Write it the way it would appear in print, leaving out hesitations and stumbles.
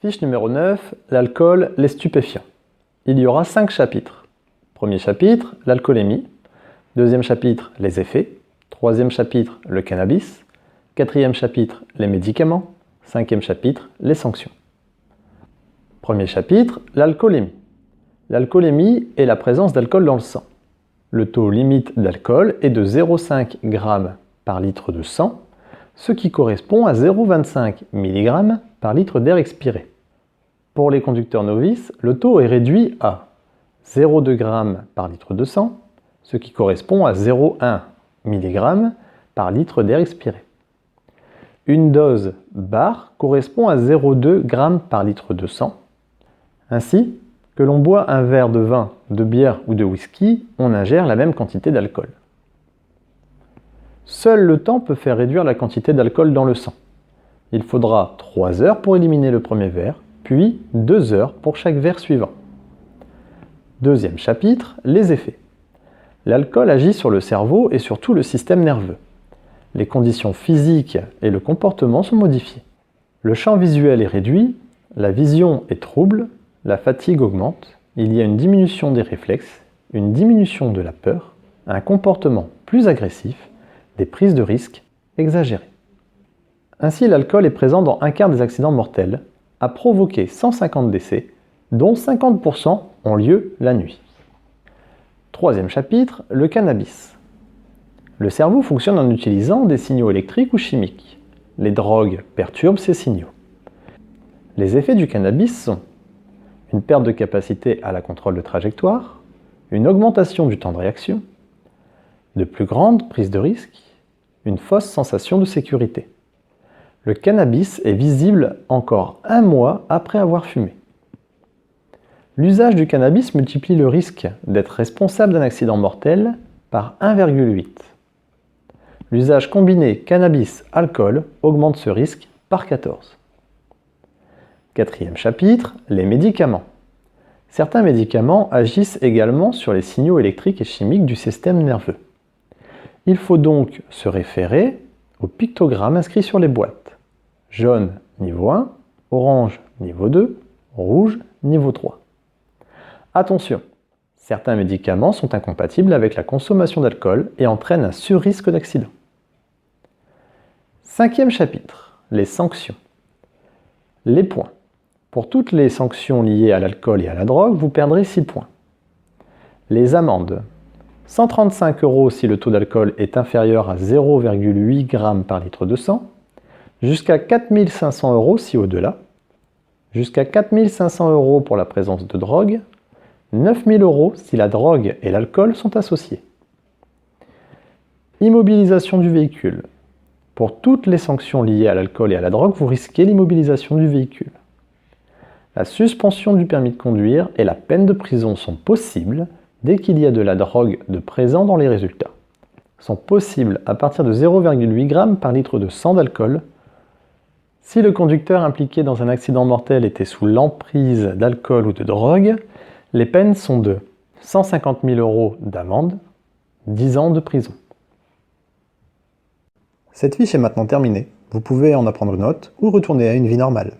Fiche numéro 9, l'alcool, les stupéfiants. Il y aura 5 chapitres. Premier chapitre, l'alcoolémie. Deuxième chapitre, les effets. Troisième chapitre, le cannabis. Quatrième chapitre, les médicaments. Cinquième chapitre, les sanctions. Premier chapitre, l'alcoolémie. L'alcoolémie est la présence d'alcool dans le sang. Le taux limite d'alcool est de 0,5 g par litre de sang, ce qui correspond à 0,25 mg par litre d'air expiré. Pour les conducteurs novices, le taux est réduit à 0,2 g par litre de sang, ce qui correspond à 0,1 mg par litre d'air expiré. Une dose bar correspond à 0,2 g par litre de sang. Ainsi, que l'on boit un verre de vin, de bière ou de whisky, on ingère la même quantité d'alcool. Seul le temps peut faire réduire la quantité d'alcool dans le sang. Il faudra 3 heures pour éliminer le premier verre, puis 2 heures pour chaque verre suivant. Deuxième chapitre, les effets. L'alcool agit sur le cerveau et sur tout le système nerveux. Les conditions physiques et le comportement sont modifiés. Le champ visuel est réduit, la vision est trouble, la fatigue augmente, il y a une diminution des réflexes, une diminution de la peur, un comportement plus agressif, des prises de risques exagérées. Ainsi, l'alcool est présent dans un quart des accidents mortels, a provoqué 150 décès, dont 50% ont lieu la nuit. Troisième chapitre, le cannabis. Le cerveau fonctionne en utilisant des signaux électriques ou chimiques. Les drogues perturbent ces signaux. Les effets du cannabis sont une perte de capacité à la contrôle de trajectoire, une augmentation du temps de réaction, de plus grandes prises de risques, une fausse sensation de sécurité. Le cannabis est visible encore 1 mois après avoir fumé. L'usage du cannabis multiplie le risque d'être responsable d'un accident mortel par 1,8. L'usage combiné cannabis-alcool augmente ce risque par 14. Quatrième chapitre, les médicaments. Certains médicaments agissent également sur les signaux électriques et chimiques du système nerveux. Il faut donc se référer au pictogramme inscrit sur les boîtes. Jaune, niveau 1, orange, niveau 2, rouge, niveau 3. Attention, certains médicaments sont incompatibles avec la consommation d'alcool et entraînent un surrisque d'accident. Cinquième chapitre, les sanctions. Les points. Pour toutes les sanctions liées à l'alcool et à la drogue, vous perdrez 6 points. Les amendes. 135 € si le taux d'alcool est inférieur à 0,8 g par litre de sang, jusqu'à 4 500 € si au-delà, jusqu'à 4 500 € pour la présence de drogue, 9 000 € si la drogue et l'alcool sont associés. Immobilisation du véhicule. Pour toutes les sanctions liées à l'alcool et à la drogue, vous risquez l'immobilisation du véhicule. La suspension du permis de conduire et la peine de prison sont possibles dès qu'il y a de la drogue de présent dans les résultats. Sont possibles à partir de 0,8 g par litre de sang d'alcool. Si le conducteur impliqué dans un accident mortel était sous l'emprise d'alcool ou de drogue, les peines sont de 150 000 € d'amende, 10 ans de prison. Cette fiche est maintenant terminée. Vous pouvez en apprendre une autre ou retourner à une vie normale.